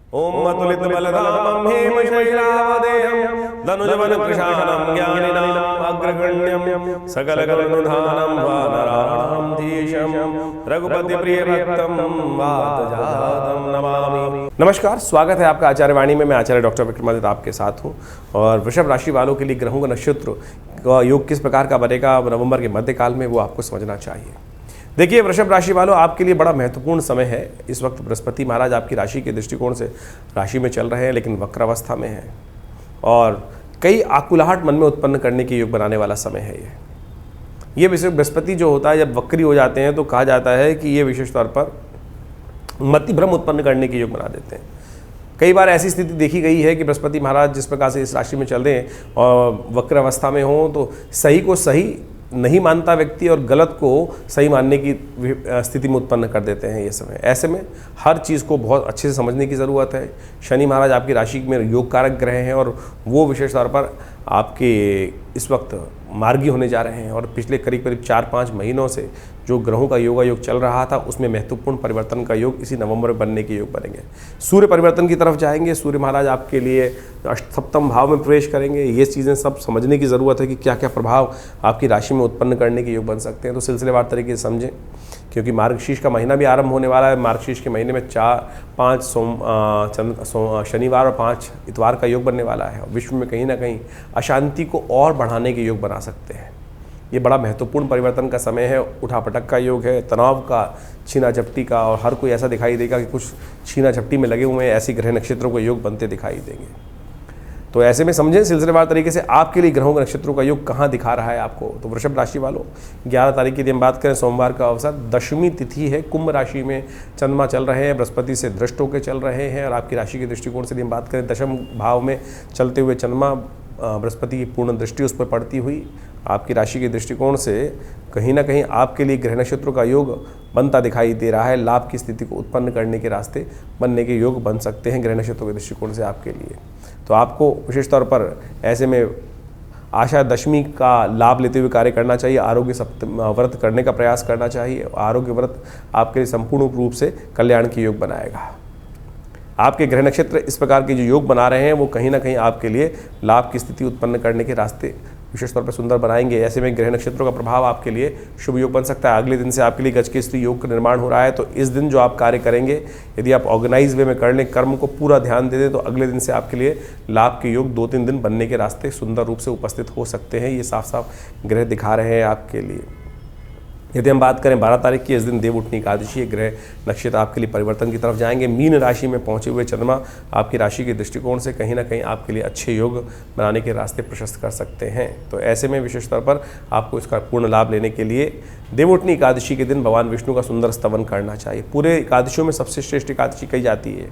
ओम अतुलित बलधामं हेमशैलावदेहं धनुजवनकृशानं ज्ञानिनाम् अग्रगण्यं सकलगुणनिधानं वानराणां धीशं रघुपतिप्रियभक्तं वातजातं नमामि। नमस्कार, स्वागत है आपका आचार्य वाणी में। मैं आचार्य डॉक्टर विक्रमादित्य आपके साथ हूँ। और वृषभ राशि वालों के लिए ग्रहों का नक्षत्र का योग किस प्रकार का बनेगा नवंबर के मध्यकाल में, वो आपको समझना चाहिए। देखिए वृषभ राशि वालों, आपके लिए बड़ा महत्वपूर्ण समय है। इस वक्त बृहस्पति महाराज आपकी राशि के दृष्टिकोण से राशि में चल रहे हैं, लेकिन वक्रावस्था में है और कई आकुलाहट मन में उत्पन्न करने के योग बनाने वाला समय है। ये विशेष बृहस्पति जो होता है, जब वक्री हो जाते हैं तो कहा जाता है कि ये विशेष तौर पर मति भ्रम उत्पन्न करने के योग बना देते हैं। कई बार ऐसी स्थिति देखी गई है कि बृहस्पति महाराज जिस प्रकार से इस राशि में चल रहे हैं और वक्र अवस्था में हों तो सही को सही नहीं मानता व्यक्ति और गलत को सही मानने की स्थिति में उत्पन्न कर देते हैं ये समय। ऐसे में हर चीज़ को बहुत अच्छे से समझने की ज़रूरत है। शनि महाराज आपकी राशि में योग कारक ग्रह हैं और वो विशेष तौर पर आपके इस वक्त मार्गी होने जा रहे हैं और पिछले करीब करीब 4-5 महीनों से जो ग्रहों का योग चल रहा था उसमें महत्वपूर्ण परिवर्तन का योग इसी नवंबर में बनने के योग बनेंगे। सूर्य परिवर्तन की तरफ जाएंगे। सूर्य महाराज आपके लिए सप्तम भाव में प्रवेश करेंगे। ये चीज़ें सब समझने की ज़रूरत है कि क्या क्या प्रभाव आपकी राशि में उत्पन्न करने के योग बन सकते हैं। तो सिलसिलेवार तरीके से समझें, क्योंकि मार्गशीर्ष का महीना भी आरंभ होने वाला है। मार्गशीर्ष के महीने में 4-5 शनिवार और 5 इतवार का योग बनने वाला है। विश्व में कहीं ना कहीं अशांति को और बढ़ाने के योग बना सकते हैं। ये बड़ा महत्वपूर्ण परिवर्तन का समय है। उठापटक का योग है, तनाव का, छीना झपटी का, और हर कोई ऐसा दिखाई देगा कि कुछ छीना झपटी में लगे हुए हैं। ऐसी ग्रह नक्षत्रों को योग बनते दिखाई देंगे। तो ऐसे में समझें सिलसिलेवार तरीके से आपके लिए ग्रहों के नक्षत्रों का योग कहाँ दिखा रहा है आपको। तो वृषभ राशि वालों, 11 तारीख की यदि हम बात करें, सोमवार का अवसर, दशमी तिथि है। कुंभ राशि में चंद्रमा चल रहे हैं, बृहस्पति से दृष्ट होकर चल रहे हैं। और आपकी राशि के दृष्टिकोण से यदि हम बात करें, दशम भाव में चलते हुए चंद्रमा, बृहस्पति की पूर्ण दृष्टि उस पर पड़ती हुई आपकी राशि के दृष्टिकोण से कहीं ना कहीं आपके लिए ग्रह नक्षत्रों का योग बनता दिखाई दे रहा है। लाभ की स्थिति को उत्पन्न करने के रास्ते बनने के योग बन सकते हैं ग्रह नक्षत्रों के दृष्टिकोण से आपके लिए। तो आपको विशेष तौर पर ऐसे में आशा दशमी का लाभ लेते हुए कार्य करना चाहिए। आरोग्य व्रत करने का प्रयास करना चाहिए। आरोग्य व्रत आपके लिए संपूर्ण रूप से कल्याण के योग बनाएगा। आपके ग्रह नक्षत्र इस प्रकार के जो योग बना रहे हैं वो कहीं ना कहीं आपके लिए लाभ की स्थिति उत्पन्न करने के रास्ते विशेष तौर पर सुंदर बनाएंगे। ऐसे में ग्रह नक्षत्रों का प्रभाव आपके लिए शुभ योग बन सकता है। अगले दिन से आपके लिए गजकेसरी योग का निर्माण हो रहा है। तो इस दिन जो आप कार्य करेंगे, यदि आप ऑर्गेनाइज वे में कर लें, कर्म को पूरा ध्यान दे दें, तो अगले दिन से आपके लिए लाभ के योग 2-3 दिन बनने के रास्ते सुंदर रूप से उपस्थित हो सकते हैं। ये साफ साफ ग्रह दिखा रहे हैं आपके लिए। यदि हम बात करें 12 तारीख की, इस दिन देवउठनी एकादशी, ग्रह नक्षत्र आपके लिए परिवर्तन की तरफ जाएंगे। मीन राशि में पहुंचे हुए चंद्रमा आपकी राशि के दृष्टिकोण से कहीं ना कहीं आपके लिए अच्छे योग बनाने के रास्ते प्रशस्त कर सकते हैं। तो ऐसे में विशेष तौर पर आपको इसका पूर्ण लाभ लेने के लिए देवउठनी एकादशी के दिन भगवान विष्णु का सुंदर स्तवन करना चाहिए। पूरे एकादशियों में सबसे श्रेष्ठ एकादशी कही जाती है।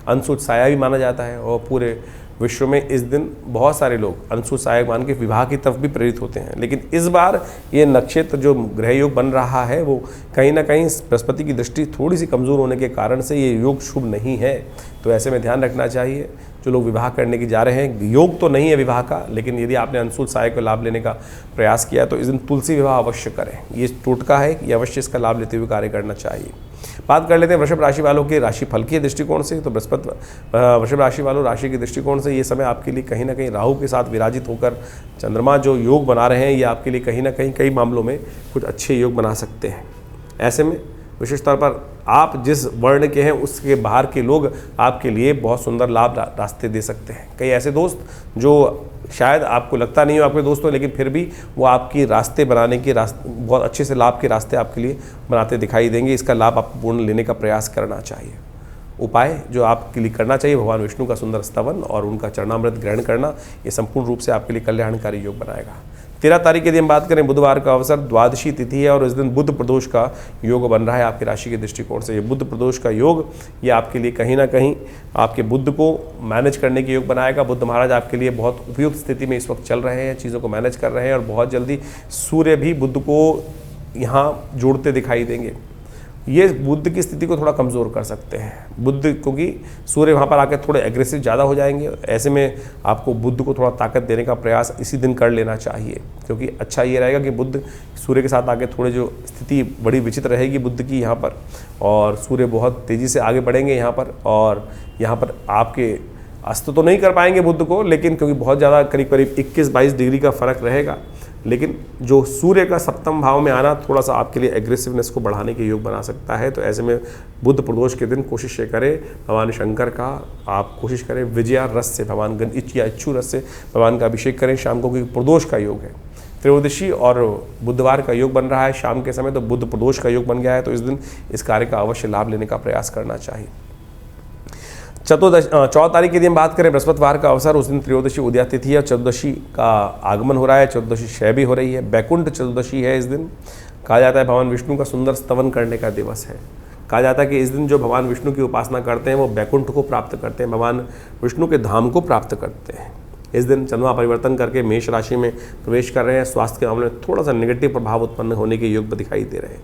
अंशुत साया भी माना जाता है और पूरे विश्व में इस दिन बहुत सारे लोग अंशुत साया मान के विवाह की तरफ भी प्रेरित होते हैं। लेकिन इस बार ये नक्षत्र जो ग्रह योग बन रहा है वो कहीं ना कहीं बृहस्पति की दृष्टि थोड़ी सी कमज़ोर होने के कारण से ये योग शुभ नहीं है। तो ऐसे में ध्यान रखना चाहिए। जो लोग विवाह करने की जा रहे हैं, योग तो नहीं है विवाह का, लेकिन यदि आपने अंशुत साया का लाभ लेने का प्रयास किया तो इस दिन तुलसी विवाह अवश्य करें। ये टोटका है कि अवश्य इसका लाभ लेते हुए कार्य करना चाहिए। बात कर लेते हैं वृषभ राशि वालों के राशि फल के दृष्टिकोण से। तो वृषभ राशि वालों राशि के दृष्टिकोण से ये समय आपके लिए कहीं ना कहीं राहु के साथ विराजित होकर चंद्रमा जो योग बना रहे हैं, ये आपके लिए कहीं ना कहीं कई मामलों में कुछ अच्छे योग बना सकते हैं। ऐसे में विशेष तौर पर आप जिस वर्ण के हैं उसके बाहर के लोग आपके लिए बहुत सुंदर लाभ रास्ते दे सकते हैं। कई ऐसे दोस्त जो शायद आपको लगता नहीं हो आपके दोस्त हो, लेकिन फिर भी वो आपकी रास्ते बनाने के रास्ते बहुत अच्छे से लाभ के रास्ते आपके लिए बनाते दिखाई देंगे। इसका लाभ आपको पूर्ण लेने का प्रयास करना चाहिए। उपाय जो आपके लिए करना चाहिए, भगवान विष्णु का सुंदर स्तवन और उनका चरणामृत ग्रहण करना, ये संपूर्ण रूप से आपके लिए कल्याणकारी योग बनाएगा। 13 तारीख यदि हम बात करें, बुधवार का अवसर, द्वादशी तिथि है और इस दिन बुध प्रदोष का योग बन रहा है आपकी राशि के दृष्टिकोण से। ये बुध प्रदोष का योग ये आपके लिए कहीं ना कहीं आपके बुध को मैनेज करने के योग बनाएगा। बुध महाराज आपके लिए बहुत उपयुक्त स्थिति में इस वक्त चल रहे हैं, चीज़ों को मैनेज कर रहे हैं और बहुत जल्दी सूर्य भी बुध को यहाँ जोड़ते दिखाई देंगे। ये बुध की स्थिति को थोड़ा कमज़ोर कर सकते हैं। बुध, क्योंकि सूर्य वहाँ पर आकर थोड़े एग्रेसिव ज़्यादा हो जाएंगे। ऐसे में आपको बुध को थोड़ा ताकत देने का प्रयास इसी दिन कर लेना चाहिए, क्योंकि अच्छा ये रहेगा कि बुध सूर्य के साथ आगे थोड़े जो स्थिति बड़ी विचित्र रहेगी बुध की यहाँ पर, और सूर्य बहुत तेज़ी से आगे बढ़ेंगे यहाँ पर, और यहाँ पर आपके अस्त तो नहीं कर पाएंगे बुध को, लेकिन क्योंकि बहुत ज़्यादा करीब करीब 21-22 डिग्री का फ़र्क रहेगा, लेकिन जो सूर्य का सप्तम भाव में आना थोड़ा सा आपके लिए एग्रेसिवनेस को बढ़ाने के योग बना सकता है। तो ऐसे में बुध प्रदोष के दिन कोशिश ये करें, भगवान शंकर का आप कोशिश करें विजया रस से, भगवान गणेश या इच्छु रस से भगवान का अभिषेक करें शाम को, क्योंकि प्रदोष का योग है। त्रयोदशी और बुधवार का योग बन रहा है शाम के समय, तो बुध प्रदोष का योग बन गया है, तो इस दिन इस कार्य का अवश्य लाभ लेने का प्रयास करना चाहिए। 14 तारीख की यदि हम बात करें बृहस्पतिवार का अवसर, उस दिन त्रयोदशी उदया तिथि है, चतुर्दशी का आगमन हो रहा है, चतुर्दशी क्षय भी हो रही है, बैकुंठ चतुर्दशी है। इस दिन कहा जाता है भगवान विष्णु का सुंदर स्तवन करने का दिवस है। कहा जाता है कि इस दिन जो भगवान विष्णु की उपासना करते हैं वो बैकुंठ को प्राप्त करते हैं, भगवान विष्णु के धाम को प्राप्त करते हैं। इस दिन चंद्रमा परिवर्तन करके मेष राशि में प्रवेश कर रहे हैं। स्वास्थ्य के मामले में थोड़ा सा नेगेटिव प्रभाव उत्पन्न होने के योग दिखाई दे रहे हैं,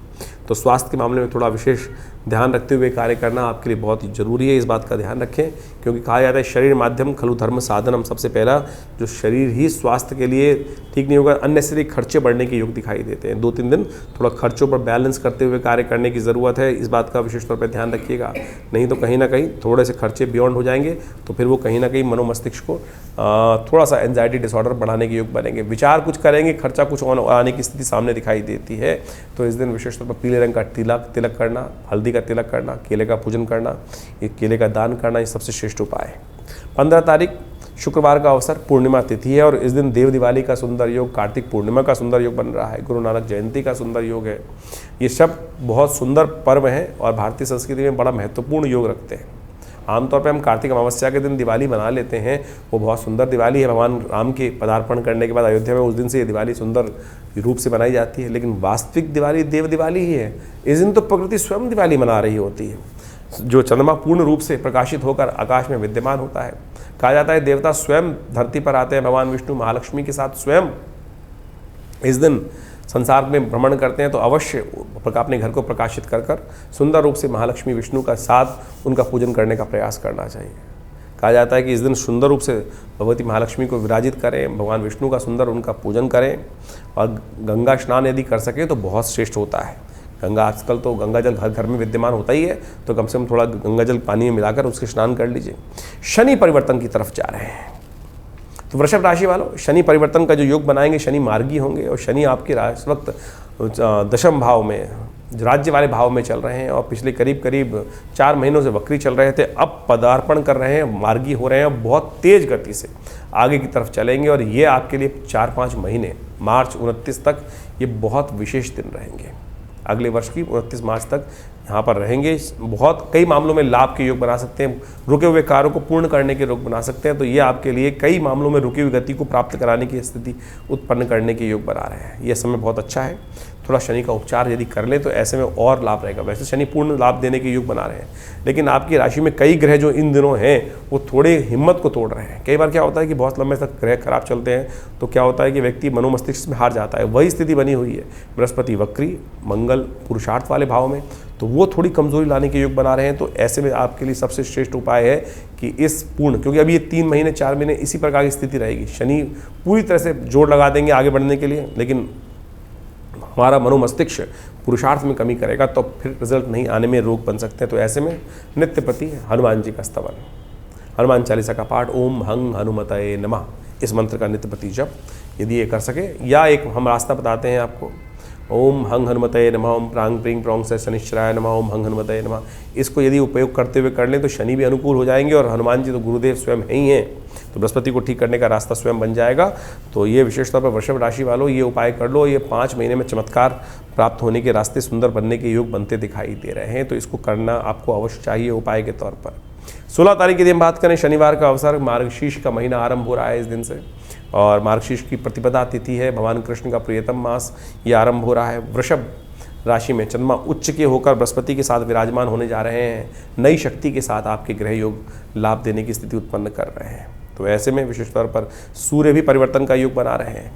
तो स्वास्थ्य के मामले में थोड़ा विशेष ध्यान रखते हुए कार्य करना आपके लिए बहुत ही जरूरी है। इस बात का ध्यान रखें, क्योंकि कहा जाता है शरीर माध्यम खलु धर्म साधनम, सबसे पहला जो शरीर ही स्वास्थ्य के लिए ठीक नहीं होगा, अननेसेसरी खर्चे बढ़ने के योग दिखाई देते हैं। 2-3 दिन थोड़ा खर्चों पर बैलेंस करते हुए कार्य करने की ज़रूरत है, इस बात का विशेष तौर पर ध्यान रखिएगा, नहीं तो कहीं ना कहीं थोड़े से खर्चे बियॉन्ड हो जाएंगे, तो फिर वो कहीं ना कहीं मनोमस्तिष्क को थोड़ा सा एंजाइटी डिसऑर्डर बढ़ाने के योग बनेंगे। विचार कुछ करेंगे, खर्चा कुछ आने की स्थिति सामने दिखाई देती है। तो इस दिन विशेष तौर पर पीले रंग का तिलक करना, हल्दी का तिलक करना, केले का पूजन करना, ये केले का दान करना, ये सबसे श्रेष्ठ उपाय है। 15 तारीख शुक्रवार का अवसर, पूर्णिमा तिथि है, और इस दिन देव दिवाली का सुंदर योग, कार्तिक पूर्णिमा का सुंदर योग बन रहा है, गुरु नानक जयंती का सुंदर योग है। ये सब बहुत सुंदर पर्व हैं और भारतीय संस्कृति में बड़ा महत्वपूर्ण योग रखते हैं। आमतौर पर हम कार्तिक अमावस्या के दिन दिवाली मना लेते हैं, वो बहुत सुंदर दिवाली है, भगवान राम के पदार्पण करने के बाद अयोध्या में उस दिन से ये दिवाली सुंदर रूप से मनाई जाती है, लेकिन वास्तविक दिवाली देव दिवाली ही है। इस दिन तो प्रकृति स्वयं दिवाली मना रही होती है, जो चंद्रमा पूर्ण रूप से प्रकाशित होकर आकाश में विद्यमान होता है। कहा जाता है देवता स्वयं धरती पर आते हैं, भगवान विष्णु महालक्ष्मी के साथ स्वयं इस दिन संसार में भ्रमण करते हैं, तो अवश्य अपने घर को प्रकाशित कर कर सुंदर रूप से महालक्ष्मी विष्णु का साथ उनका पूजन करने का प्रयास करना चाहिए। कहा जाता है कि इस दिन सुंदर रूप से भगवती महालक्ष्मी को विराजित करें, भगवान विष्णु का सुंदर उनका पूजन करें, और गंगा स्नान यदि कर सके तो बहुत श्रेष्ठ होता है। गंगा आजकल तो गंगा जल हर घर में विद्यमान होता ही है, तो कम से कम थोड़ा गंगा जल पानी में मिलाकर उसके स्नान कर लीजिए। शनि परिवर्तन की तरफ जा रहे हैं, तो वृषभ राशि वालों शनि परिवर्तन का जो योग बनाएंगे, शनि मार्गी होंगे, और शनि आपके इस वक्त दशम भाव में, राज्य वाले भाव में चल रहे हैं, और पिछले करीब 4 महीनों से वक्री चल रहे थे, अब पदार्पण कर रहे हैं, मार्गी हो रहे हैं, बहुत तेज गति से आगे की तरफ चलेंगे, और ये आपके लिए 4-5 महीने, मार्च 29 तक ये बहुत विशेष दिन रहेंगे। अगले वर्ष की 29 मार्च तक यहाँ पर रहेंगे। बहुत कई मामलों में लाभ के योग बना सकते हैं, रुके हुए कार्यों को पूर्ण करने के योग बना सकते हैं, तो ये आपके लिए कई मामलों में रुकी हुई गति को प्राप्त कराने की स्थिति उत्पन्न करने के योग बना रहे हैं। यह समय बहुत अच्छा है, थोड़ा शनि का उपचार यदि कर ले तो ऐसे में और लाभ रहेगा। वैसे शनि पूर्ण लाभ देने के योग बना रहे हैं, लेकिन आपकी राशि में कई ग्रह जो इन दिनों हैं वो थोड़े हिम्मत को तोड़ रहे हैं। कई बार क्या होता है कि बहुत लंबे तक ग्रह खराब चलते हैं, तो क्या होता है कि व्यक्ति मनोमस्तिष्क में हार जाता है। वही स्थिति बनी हुई है, बृहस्पति वक्री, मंगल पुरुषार्थ वाले भाव में, तो वो थोड़ी कमजोरी लाने के योग बना रहे हैं। तो ऐसे में आपके लिए सबसे श्रेष्ठ उपाय है कि इस पूर्ण, क्योंकि अभी ये 3 महीने 4 महीने इसी प्रकार की स्थिति रहेगी, शनि पूरी तरह से जोर लगा देंगे आगे बढ़ने के लिए, लेकिन हमारा मनोमस्तिष्क पुरुषार्थ में कमी करेगा, तो फिर रिजल्ट नहीं आने में रोक बन सकते हैं। तो ऐसे में नित्य प्रति हनुमान जी का स्तवन, हनुमान चालीसा का पाठ, ओम हंग हनुमतये नमः, इस मंत्र का नित्य प्रति जप यदि ये कर सके, या एक हम रास्ता बताते हैं आपको, ओम हंग हनुमतये नमः, ओम प्रांग प्रींग प्रोंग से शनिश्चराय नमः, ओम हंग हनुमतये नमः, इसको यदि उपयोग करते हुए कर लें तो शनि भी अनुकूल हो जाएंगे, और हनुमान जी तो गुरुदेव स्वयं है ही हैं, तो बृहस्पति को ठीक करने का रास्ता स्वयं बन जाएगा। तो ये विशेष तौर पर वृषभ राशि वालों ये उपाय कर लो, ये 5 महीने में चमत्कार प्राप्त होने के रास्ते, सुंदर बनने के योग बनते दिखाई दे रहे हैं, तो इसको करना आपको अवश्य चाहिए उपाय के तौर पर। 16 तारीख यदि हम बात करें, शनिवार का अवसर, मार्गशीर्ष का महीना आरंभ हो रहा है इस दिन से, और मार्गशीर्ष की प्रतिपदा तिथि है, भगवान कृष्ण का प्रियतम मास ये आरंभ हो रहा है। वृषभ राशि में चंद्रमा उच्च के होकर बृहस्पति के साथ विराजमान होने जा रहे हैं, नई शक्ति के साथ आपके ग्रह योग लाभ देने की स्थिति उत्पन्न कर रहे हैं। तो ऐसे में विशेष तौर पर सूर्य भी परिवर्तन का योग बना रहे हैं।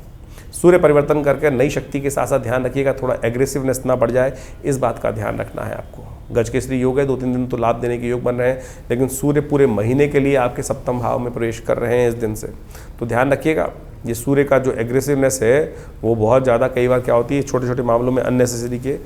सूर्य परिवर्तन करके नई शक्ति के साथ साथ ध्यान रखिएगा थोड़ा एग्रेसिवनेस ना बढ़ जाए, इस बात का ध्यान रखना है आपको। गजकेसरी योग है, 2-3 दिन तो लाभ देने के योग बन रहे हैं, लेकिन सूर्य पूरे महीने के लिए आपके सप्तम भाव में प्रवेश कर रहे हैं इस दिन से, तो ध्यान रखिएगा। ये सूर्य का जो एग्रेसिवनेस है वो बहुत ज़्यादा, कई बार क्या होती है छोटे छोटे मामलों में अननेसेसरी के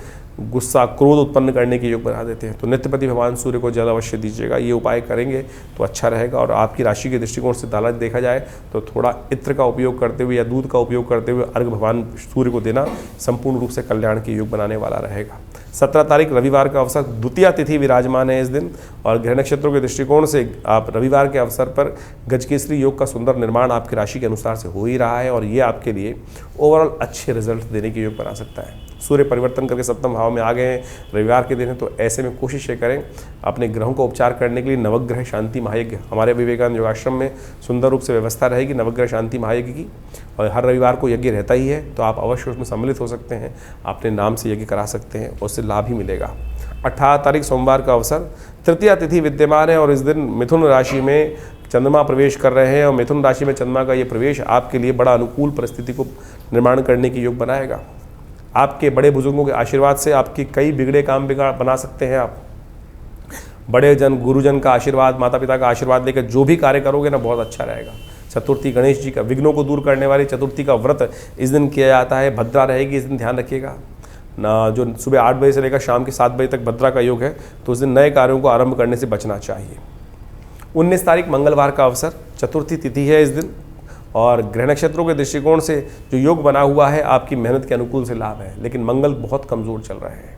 गुस्सा क्रोध उत्पन्न करने के योग बना देते हैं। तो नित्यपति भगवान सूर्य को जल अवश्य दीजिएगा, ये उपाय करेंगे तो अच्छा रहेगा। और आपकी राशि के दृष्टिकोण से दाला देखा जाए तो थोड़ा इत्र का उपयोग करते हुए या दूध का उपयोग करते हुए अर्घ भगवान सूर्य को देना संपूर्ण रूप से कल्याण के योग बनाने वाला रहेगा। 17 तारीख रविवार का अवसर, द्वितीया तिथि विराजमान है इस दिन, और ग्रह नक्षत्रों के दृष्टिकोण से आप रविवार के अवसर पर गजकेसरी योग का सुंदर निर्माण आपकी राशि के अनुसार से हो ही रहा है, और ये आपके लिए ओवरऑल अच्छे रिजल्ट देने के योग बना सकता है। सूर्य परिवर्तन करके सप्तम भाव में आ गए हैं, रविवार के दिन है, तो ऐसे में कोशिश ये करें अपने ग्रहों को उपचार करने के लिए नवग्रह शांति महायज्ञ हमारे विवेकानंद योगाश्रम में सुंदर रूप से व्यवस्था रहेगी नवग्रह शांति महायज्ञ की, और हर रविवार को यज्ञ रहता ही है, तो आप अवश्य उसमें सम्मिलित हो सकते हैं, अपने नाम से यज्ञ करा सकते हैं, उससे लाभ ही मिलेगा। 18 तारीख सोमवार का अवसर, तृतीया तिथि विद्यमान है, और इस दिन मिथुन राशि में चंद्रमा प्रवेश कर रहे हैं, और मिथुन राशि में चंद्रमा का ये प्रवेश आपके लिए बड़ा अनुकूल परिस्थिति को निर्माण करने की योग बनाएगा। आपके बड़े बुजुर्गों के आशीर्वाद से आपके कई बिगड़े काम बना सकते हैं आप। बड़े जन गुरुजन का आशीर्वाद, माता पिता का आशीर्वाद लेकर जो भी कार्य करोगे ना बहुत अच्छा रहेगा। चतुर्थी गणेश जी का, विघ्नों को दूर करने वाली चतुर्थी का व्रत इस दिन किया जाता है, भद्रा रहेगी इस दिन, ध्यान रखिएगा ना। जो सुबह 8 बजे से लेकर शाम के 7 बजे तक भद्रा का योग है, तो उस दिन नए कार्यों को आरंभ करने से बचना चाहिए। 19 तारीख मंगलवार का अवसर, चतुर्थी तिथि है इस दिन, और ग्रह नक्षत्रों के दृष्टिकोण से जो योग बना हुआ है आपकी मेहनत के अनुकूल से लाभ है, लेकिन मंगल बहुत कमज़ोर चल रहे हैं।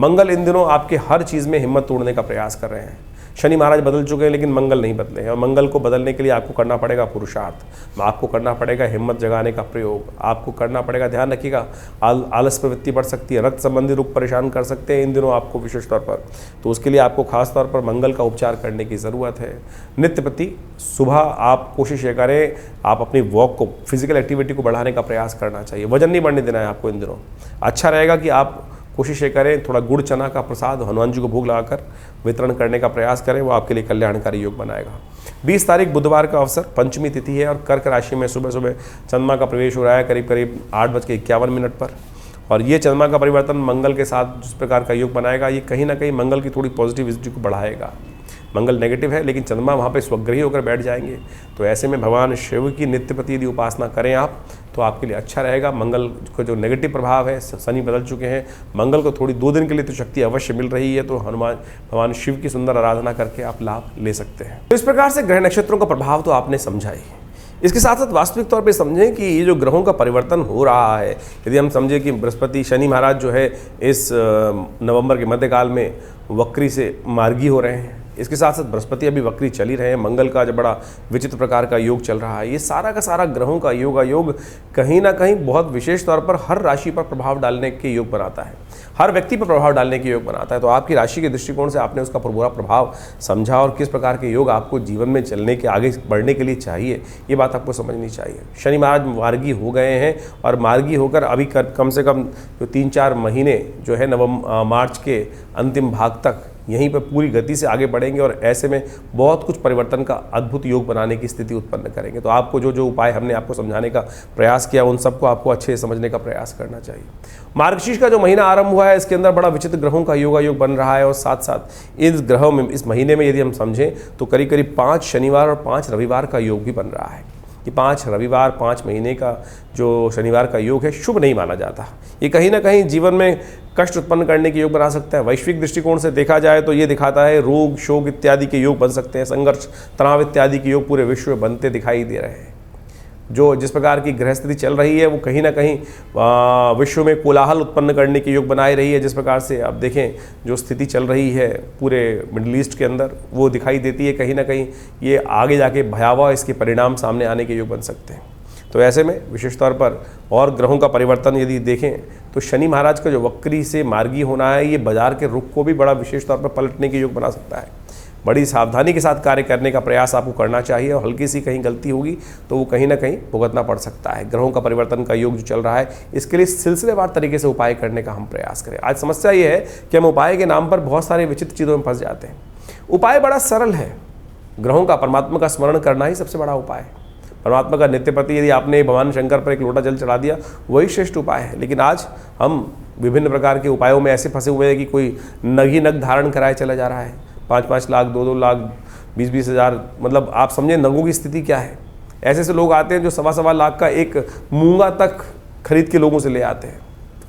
मंगल इन दिनों आपके हर चीज़ में हिम्मत तोड़ने का प्रयास कर रहे हैं। शनि महाराज बदल चुके हैं, लेकिन मंगल नहीं बदले हैं, और मंगल को बदलने के लिए आपको करना पड़ेगा पुरुषार्थ, आपको करना पड़ेगा हिम्मत जगाने का प्रयोग, आपको करना पड़ेगा, ध्यान रखिएगा आलस प्रवृत्ति बढ़ सकती है, रक्त संबंधी रोग परेशान कर सकते हैं इन दिनों आपको विशेष तौर पर, तो उसके लिए आपको खास तौर पर मंगल का उपचार करने की ज़रूरत है। नित्य प्रति सुबह आप कोशिश ये करें, आप अपनी वॉक को, फिजिकल एक्टिविटी को बढ़ाने का प्रयास करना चाहिए, वजन नहीं बढ़ने देना है आपको इन दिनों। अच्छा रहेगा कि आप कोशिश ये करें थोड़ा गुड़ चना का प्रसाद हनुमान जी को भोग लगाकर वितरण करने का प्रयास करें, वो आपके लिए कल्याणकारी योग बनाएगा। 20 तारीख बुधवार का अवसर, पंचमी तिथि है, और कर्क राशि में सुबह सुबह चंद्रमा का प्रवेश हो रहा है करीब करीब 8:51 पर, और ये चंद्रमा का परिवर्तन मंगल के साथ जिस प्रकार का योग बनाएगा, ये कहीं ना कहीं मंगल की थोड़ी पॉजिटिविटी को बढ़ाएगा। मंगल नेगेटिव है, लेकिन चंद्रमा वहाँ पे स्वग्रही होकर बैठ जाएंगे, तो ऐसे में भगवान शिव की नित्य प्रति यदि उपासना करें आप, तो आपके लिए अच्छा रहेगा। मंगल को जो नेगेटिव प्रभाव है, शनि बदल चुके हैं, मंगल को थोड़ी 2 दिन के लिए तो शक्ति अवश्य मिल रही है, तो भगवान शिव की सुंदर आराधना करके आप लाभ ले सकते हैं। तो इस प्रकार से ग्रह नक्षत्रों का प्रभाव तो आपने समझा ही। इसके साथ साथ वास्तविक तौर पे समझें कि ये जो ग्रहों का परिवर्तन हो रहा है, यदि हम समझें कि बृहस्पति शनि महाराज जो है इस नवंबर के मध्यकाल में वक्री से मार्गी हो रहे हैं, इसके साथ साथ बृहस्पति अभी वक्री चल ही रहे हैं, मंगल का जो बड़ा विचित्र प्रकार का योग चल रहा है, ये सारा का सारा ग्रहों का योग कहीं ना कहीं बहुत विशेष तौर पर हर राशि पर प्रभाव डालने के योग बनाता है, हर व्यक्ति पर प्रभाव डालने के योग बनाता है। तो आपकी राशि के दृष्टिकोण से आपने उसका पूरा प्रभाव समझा, और किस प्रकार के योग आपको जीवन में चलने के, आगे बढ़ने के लिए चाहिए, ये बात आपको समझनी चाहिए। शनि महाराज मार्गी हो गए हैं, और मार्गी होकर अभी कम से कम जो 3-4 महीने जो है मार्च के अंतिम भाग तक यहीं पर पूरी गति से आगे बढ़ेंगे, और ऐसे में बहुत कुछ परिवर्तन का अद्भुत योग बनाने की स्थिति उत्पन्न करेंगे। तो आपको जो जो उपाय हमने आपको समझाने का प्रयास किया, उन सबको आपको अच्छे से समझने का प्रयास करना चाहिए। मार्गशीर्ष का जो महीना आरंभ हुआ है, इसके अंदर बड़ा विचित्र ग्रहों का योग बन रहा है, और साथ साथ इस ग्रहों में, इस महीने में यदि हम समझें तो करीब करीब 5 शनिवार और 5 रविवार का योग भी बन रहा है। कि 5 रविवार 5 महीने का जो शनिवार का योग है शुभ नहीं माना जाता। ये कहीं ना कहीं जीवन में कष्ट उत्पन्न करने के योग बना सकता है। वैश्विक दृष्टिकोण से देखा जाए तो ये दिखाता है रोग शोक इत्यादि के योग बन सकते हैं, संघर्ष तनाव इत्यादि के योग पूरे विश्व में बनते दिखाई दे रहे हैं। जो जिस प्रकार की ग्रह स्थिति चल रही है वो कहीं ना कहीं विश्व में कोलाहल उत्पन्न करने के योग बनाए रही है। जिस प्रकार से आप देखें जो स्थिति चल रही है पूरे मिडिल ईस्ट के अंदर, वो दिखाई देती है कहीं ना कहीं ये आगे जाके भयावह इसके परिणाम सामने आने के योग बन सकते हैं। तो ऐसे में विशेष तौर पर और ग्रहों का परिवर्तन यदि देखें तो शनि महाराज का जो वक्री से मार्गी होना है, ये बाजार के रुख को भी बड़ा विशेष तौर पर पलटने के योग बना सकता है। बड़ी सावधानी के साथ कार्य करने का प्रयास आपको करना चाहिए, और हल्की सी कहीं गलती होगी तो वो कहीं ना कहीं भुगतना पड़ सकता है। ग्रहों का परिवर्तन का योग जो चल रहा है, इसके लिए सिलसिलेवार तरीके से उपाय करने का हम प्रयास करें। आज समस्या ये है कि हम उपाय के नाम पर बहुत सारे विचित्र चीज़ों में फंस जाते हैं। उपाय बड़ा सरल है, ग्रहों का परमात्मा का स्मरण करना ही सबसे बड़ा उपाय है। परमात्मा का नित्य प्रति यदि आपने भगवान शंकर पर एक लोटा जल चढ़ा दिया, वही श्रेष्ठ उपाय है। लेकिन आज हम विभिन्न प्रकार के उपायों में ऐसे फंसे हुए हैं कि कोई नग ही नग धारण कराए चला जा रहा है, 5-5 लाख, 2-2 लाख, 20-20 हज़ार, मतलब आप समझें नगों की स्थिति क्या है। ऐसे ऐसे लोग आते हैं जो 1.25 लाख का एक मूंगा तक खरीद के लोगों से ले आते हैं।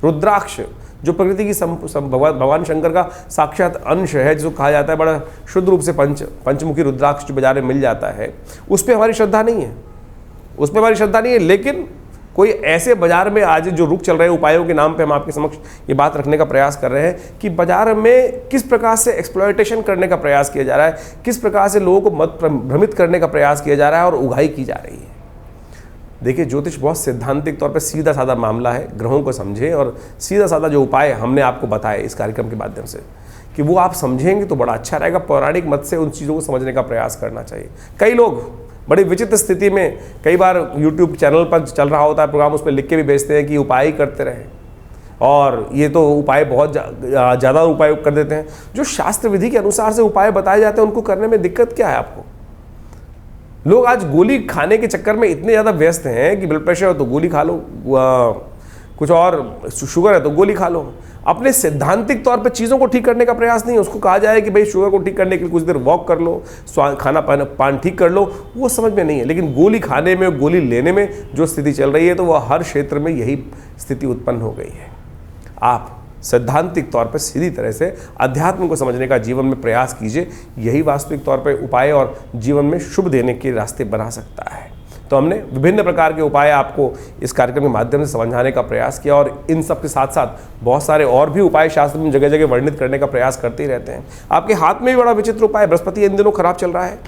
रुद्राक्ष जो प्रकृति की भगवान शंकर का साक्षात अंश है, जिसको कहा जाता है बड़ा शुद्ध रूप से पंचमुखी रुद्राक्ष जो बाजार में मिल जाता है, उस पर हमारी श्रद्धा नहीं है, उस पर हमारी श्रद्धा नहीं है। लेकिन कोई ऐसे बाजार में आज जो रुख चल रहे हैं उपायों के नाम पे, हम आपके समक्ष ये बात रखने का प्रयास कर रहे हैं कि बाजार में किस प्रकार से एक्सप्लॉयटेशन करने का प्रयास किया जा रहा है, किस प्रकार से लोगों को मत भ्रमित करने का प्रयास किया जा रहा है और उगाही की जा रही है। देखिए, ज्योतिष बहुत सैद्धांतिक तौर पे सीधा साधा मामला है। ग्रहों को समझें और सीधा साधा जो उपाय हमने आपको बताए इस कार्यक्रम के माध्यम से, कि वो आप समझेंगे तो बड़ा अच्छा रहेगा। पौराणिक मत से उन चीज़ों को समझने का प्रयास करना चाहिए। कई लोग बड़ी विचित्र स्थिति में, कई बार यूट्यूब चैनल पर चल रहा होता है प्रोग्राम, उस पर लिख के भी भेजते हैं कि उपाय ही करते रहें, और ये तो उपाय बहुत ज़्यादा उपाय कर देते हैं। जो शास्त्र विधि के अनुसार से उपाय बताए जाते हैं, उनको करने में दिक्कत क्या है आपको? लोग आज गोली खाने के चक्कर में इतने ज़्यादा व्यस्त हैं कि ब्लड प्रेशर हो तो गोली खा लो, कुछ और शुगर है तो गोली खा लो। अपने सैद्धांतिक तौर पर चीज़ों को ठीक करने का प्रयास नहीं है। उसको कहा जाए कि भाई शुगर को ठीक करने के लिए कुछ देर वॉक कर लो, खाना पान ठीक कर लो, वो समझ में नहीं है। लेकिन गोली खाने में, गोली लेने में जो स्थिति चल रही है, तो वह हर क्षेत्र में यही स्थिति उत्पन्न हो गई है। आप सैद्धांतिक तौर पर सीधी तरह से अध्यात्म को समझने का जीवन में प्रयास कीजिए, यही वास्तविक तौर पर उपाय और जीवन में शुभ देने के रास्ते बना सकता है। तो हमने विभिन्न प्रकार के उपाय आपको इस कार्यक्रम के माध्यम से समझाने का प्रयास किया, और इन सब के साथ साथ बहुत सारे और भी उपाय शास्त्र में जगह जगह वर्णित करने का प्रयास करते ही रहते हैं। आपके हाथ में भी बड़ा विचित्र उपाय, बृहस्पति इन दिनों खराब चल रहा है,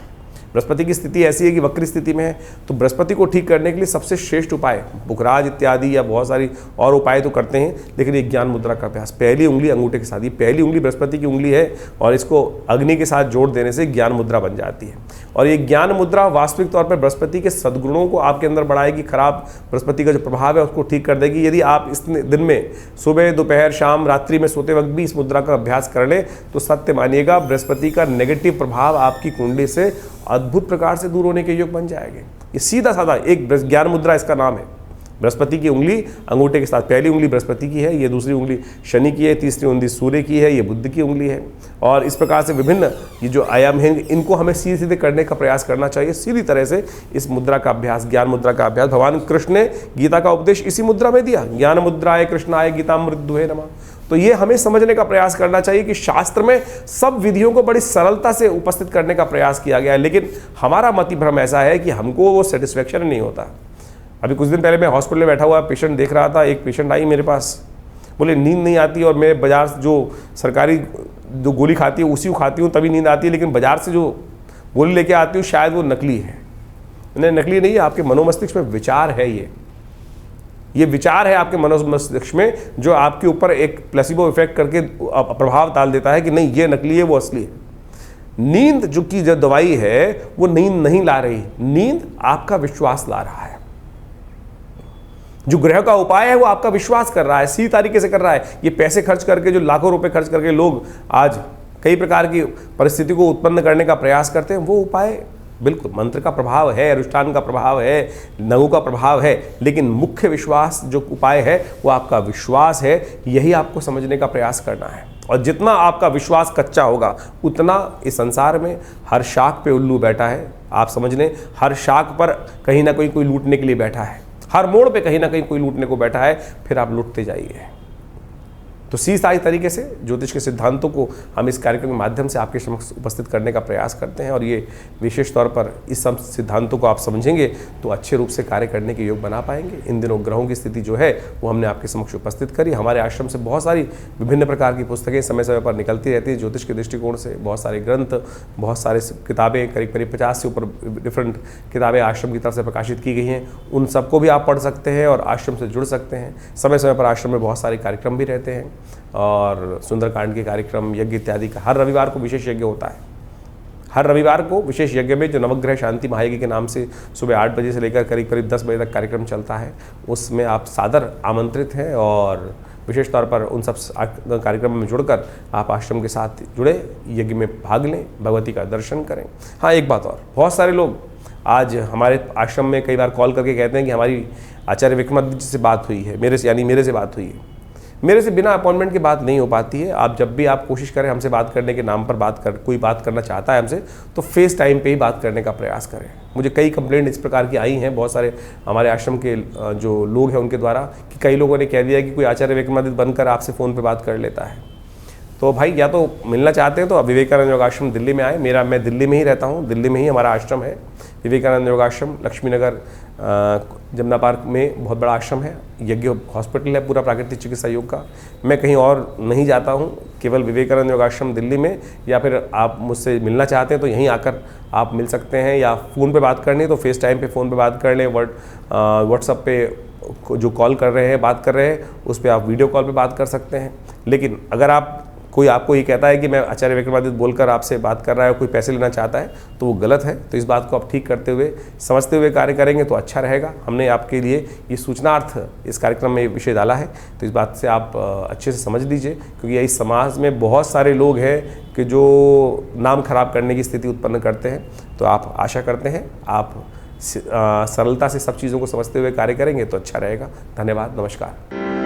बृहस्पति की स्थिति ऐसी है कि वक्री स्थिति में है। तो बृहस्पति को ठीक करने के लिए सबसे श्रेष्ठ उपाय बुखराज इत्यादि या बहुत सारी और उपाय तो करते हैं, लेकिन एक ज्ञान मुद्रा का अभ्यास, पहली उंगली अंगूठे के साथ, ये पहली उंगली बृहस्पति की उंगली है, और इसको अग्नि के साथ जोड़ देने से ज्ञान मुद्रा बन जाती है। और ये ज्ञान मुद्रा वास्तविक तौर पर बृहस्पति के सद्गुणों को आपके अंदर बढ़ाएगी, खराब बृहस्पति का जो प्रभाव है उसको ठीक कर देगी। यदि आप इस दिन में सुबह, दोपहर, शाम, रात्रि में सोते वक्त भी इस मुद्रा का अभ्यास कर लें, तो सत्य मानिएगा बृहस्पति का नेगेटिव प्रभाव आपकी कुंडली से अद्भुत प्रकार से दूर होने के योग बन जाएंगे। ये सीधा साधा एक ज्ञान मुद्रा इसका नाम है। बृहस्पति की उंगली अंगूठे के साथ, पहली उंगली बृहस्पति की है, ये दूसरी उंगली शनि की है, तीसरी उंगली सूर्य की है, ये बुध की उंगली है। और इस प्रकार से विभिन्न ये जो आयाम हैं, इनको हमें सीधे सीधे करने का प्रयास करना चाहिए। सीधी तरह से इस मुद्रा का अभ्यास, ज्ञान मुद्रा का अभ्यास, भगवान कृष्ण ने गीता का उपदेश इसी मुद्रा में दिया, ज्ञान मुद्राय कृष्णाय गीतामृत दुहे नमः। तो ये हमें समझने का प्रयास करना चाहिए कि शास्त्र में सब विधियों को बड़ी सरलता से उपस्थित करने का प्रयास किया गया है, लेकिन हमारा मति भ्रम ऐसा है कि हमको वो सेटिस्फेक्शन नहीं होता। अभी कुछ दिन पहले मैं हॉस्पिटल में बैठा हुआ पेशेंट देख रहा था, एक पेशेंट आई मेरे पास, बोले नींद नहीं आती, और मैं बाजार से जो सरकारी जो गोली खाती हूँ उसी को खाती हूँ तभी नींद आती है, लेकिन बाजार से जो गोली लेके आती हूँ शायद वो नकली है। नहीं, नकली नहीं है, आपके मनोमस्तिष्क में विचार है, ये विचार है आपके मनोमस्तिष्क में, जो आपके ऊपर एक प्लेसिबो इफेक्ट करके प्रभाव डाल देता है कि नहीं ये नकली है, वो असली है। नींद जो की जो दवाई है वो नींद नहीं ला रही, नींद आपका विश्वास ला रहा है। जो ग्रह का उपाय है वो आपका विश्वास कर रहा है, सीधी तरीके से कर रहा है। ये पैसे खर्च करके, जो लाखों रुपए खर्च करके लोग आज कई प्रकार की परिस्थिति को उत्पन्न करने का प्रयास करते हैं, वो उपाय बिल्कुल मंत्र का प्रभाव है, अनुष्ठान का प्रभाव है, नगु का प्रभाव है, लेकिन मुख्य विश्वास जो उपाय है वो आपका विश्वास है। यही आपको समझने का प्रयास करना है। और जितना आपका विश्वास कच्चा होगा, उतना इस संसार में हर शाख पे उल्लू बैठा है। आप समझ लें, हर शाख पर कहीं ना कहीं कोई लूटने के लिए बैठा है, हर मोड़ पे कहीं ना कहीं कोई लूटने को बैठा है, फिर आप लूटते जाइए। तो सीधी तरीके से ज्योतिष के सिद्धांतों को हम इस कार्यक्रम के माध्यम से आपके समक्ष उपस्थित करने का प्रयास करते हैं, और ये विशेष तौर पर इस सब सिद्धांतों को आप समझेंगे तो अच्छे रूप से कार्य करने के योग बना पाएंगे। इन दिनों ग्रहों की स्थिति जो है वो हमने आपके समक्ष उपस्थित करी। हमारे आश्रम से बहुत सारी विभिन्न प्रकार की पुस्तकें समय समय पर निकलती रहती है ज्योतिष के दृष्टिकोण से, बहुत सारे ग्रंथ, बहुत सारे किताबें, करीब 50 से ऊपर डिफरेंट किताबें आश्रम की तरफ से प्रकाशित की गई हैं। उन सबको भी आप पढ़ सकते हैं और आश्रम से जुड़ सकते हैं। समय समय पर आश्रम में बहुत सारे कार्यक्रम भी रहते हैं, और सुंदरकांड के कार्यक्रम, यज्ञ इत्यादि का हर रविवार को विशेष यज्ञ होता है। हर रविवार को विशेष यज्ञ में जो नवग्रह शांति महायज्ञ के नाम से सुबह 8 बजे से लेकर करीब 10 बजे तक कार्यक्रम चलता है, उसमें आप सादर आमंत्रित हैं, और विशेष तौर पर उन सब कार्यक्रमों में जुड़कर आप आश्रम के साथ जुड़े, यज्ञ में भाग लें, भगवती का दर्शन करें। हाँ, एक बात और, बहुत सारे लोग आज हमारे आश्रम में कई बार कॉल करके कहते हैं कि हमारी आचार्य विक्रमादित्य जी से बात हुई है, मेरे से बात हुई है। मेरे से बिना अपॉइंटमेंट की बात नहीं हो पाती है। आप जब भी आप कोशिश करें हमसे बात करने के नाम पर कोई बात करना चाहता है हमसे, तो फेस टाइम पे ही बात करने का प्रयास करें। मुझे कई कंप्लेंट इस प्रकार की आई हैं बहुत सारे हमारे आश्रम के जो लोग हैं उनके द्वारा, कि कई लोगों ने कह दिया कि कोई आचार्य विक्रमादित्य बनकर आपसे फ़ोन पे बात कर लेता है। तो भाई या तो मिलना चाहते हैं तो विवेकानंद योगाश्रम दिल्ली में आए। मैं दिल्ली में ही रहता हूँ, दिल्ली में ही हमारा आश्रम है विवेकानंद योगाश्रम, लक्ष्मी नगर जमुना पार्क में बहुत बड़ा आश्रम है। यज्ञ हॉस्पिटल है पूरा प्राकृतिक चिकित्सा योग का। मैं कहीं और नहीं जाता हूँ, केवल विवेकानंद योगाश्रम दिल्ली में। या फिर आप मुझसे मिलना चाहते हैं तो यहीं आकर आप मिल सकते हैं, या फ़ोन पे बात करनी है तो फेस टाइम पे फ़ोन पे बात कर लें। व्हाट्सएप पे जो कॉल कर रहे हैं, बात कर रहे हैं, उस पर आप वीडियो कॉल पे बात कर सकते हैं। लेकिन अगर कोई आपको ये कहता है कि मैं आचार्य विक्रमादित्य बोलकर आपसे बात कर रहा है, कोई पैसे लेना चाहता है, तो वो गलत है। तो इस बात को आप ठीक करते हुए, समझते हुए कार्य करेंगे तो अच्छा रहेगा। हमने आपके लिए ये सूचनार्थ इस कार्यक्रम में विषय डाला है, तो इस बात से आप अच्छे से समझ लीजिए, क्योंकि इस समाज में बहुत सारे लोग हैं कि जो नाम खराब करने की स्थिति उत्पन्न करते हैं। तो आप आशा करते हैं आप सरलता से सब चीज़ों को समझते हुए कार्य करेंगे तो अच्छा रहेगा। धन्यवाद, नमस्कार।